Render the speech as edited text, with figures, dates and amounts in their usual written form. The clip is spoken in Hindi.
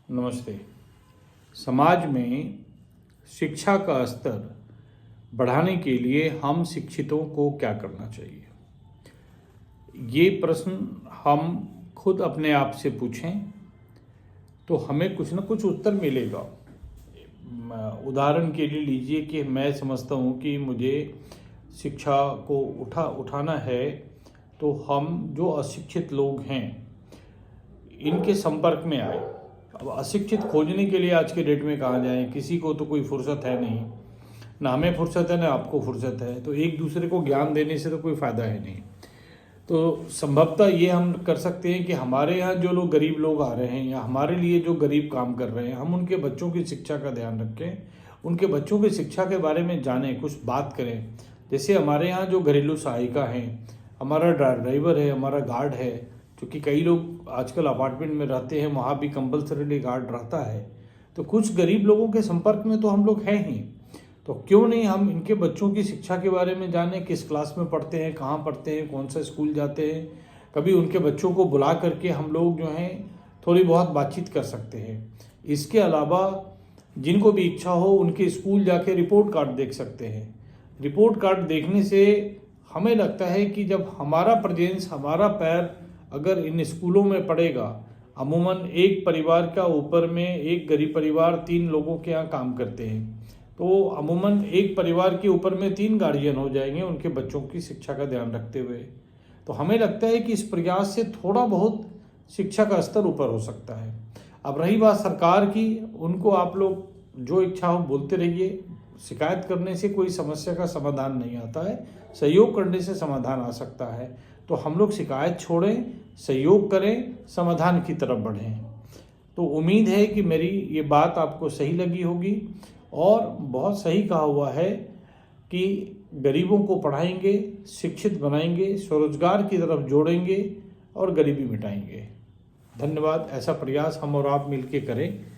नमस्ते। समाज में शिक्षा का स्तर बढ़ाने के लिए हम शिक्षितों को क्या करना चाहिए? ये प्रश्न हम खुद अपने आप से पूछें तो हमें कुछ न कुछ उत्तर मिलेगा। उदाहरण के लिए लीजिए कि मैं समझता हूँ कि मुझे शिक्षा को उठाना है, तो हम जो अशिक्षित लोग हैं इनके संपर्क में आए। अब अशिक्षित खोजने के लिए आज के डेट में कहाँ जाएं? किसी को तो कोई फुर्सत है नहीं, ना हमें फुर्सत है ना आपको फुर्सत है, तो एक दूसरे को ज्ञान देने से तो कोई फ़ायदा है नहीं। तो संभवतः ये हम कर सकते हैं कि हमारे यहाँ जो लोग गरीब लोग आ रहे हैं या हमारे लिए जो गरीब काम कर रहे हैं, हम उनके बच्चों की शिक्षा का ध्यान रखें, उनके बच्चों की शिक्षा के बारे में जानें, कुछ बात करें। जैसे हमारे यहाँ जो घरेलू सहायिका हैं, हमारा ड्राइवर है, हमारा गार्ड है, क्योंकि कई लोग आजकल अपार्टमेंट में रहते हैं, वहाँ भी कंपलसरीली गार्ड रहता है। तो कुछ गरीब लोगों के संपर्क में तो हम लोग हैं ही, तो क्यों नहीं हम इनके बच्चों की शिक्षा के बारे में जानें, किस क्लास में पढ़ते हैं, कहाँ पढ़ते हैं, कौन सा स्कूल जाते हैं। कभी उनके बच्चों को बुला करके हम लोग जो हैं थोड़ी बहुत बातचीत कर सकते हैं। इसके अलावा जिनको भी इच्छा हो उनके स्कूल जाके रिपोर्ट कार्ड देख सकते हैं। रिपोर्ट कार्ड देखने से हमें लगता है कि जब हमारा प्रेजेंस, हमारा पैर अगर इन स्कूलों में पड़ेगा, अमूमन एक परिवार का ऊपर में एक गरीब परिवार 3 लोगों के यहाँ काम करते हैं, तो अमूमन एक परिवार के ऊपर में 3 गार्जियन हो जाएंगे उनके बच्चों की शिक्षा का ध्यान रखते हुए। तो हमें लगता है कि इस प्रयास से थोड़ा बहुत शिक्षा का स्तर ऊपर हो सकता है। अब रही बात सरकार की, उनको आप लोग जो इच्छा हो बोलते रहिए। शिकायत करने से कोई समस्या का समाधान नहीं आता है, सहयोग करने से समाधान आ सकता है। तो हम लोग शिकायत छोड़ें, सहयोग करें, समाधान की तरफ बढ़ें। तो उम्मीद है कि मेरी ये बात आपको सही लगी होगी, और बहुत सही कहा हुआ है कि गरीबों को पढ़ाएंगे, शिक्षित बनाएंगे, स्वरोजगार की तरफ जोड़ेंगे और गरीबी मिटाएंगे। धन्यवाद। ऐसा प्रयास हम और आप मिलकर करें।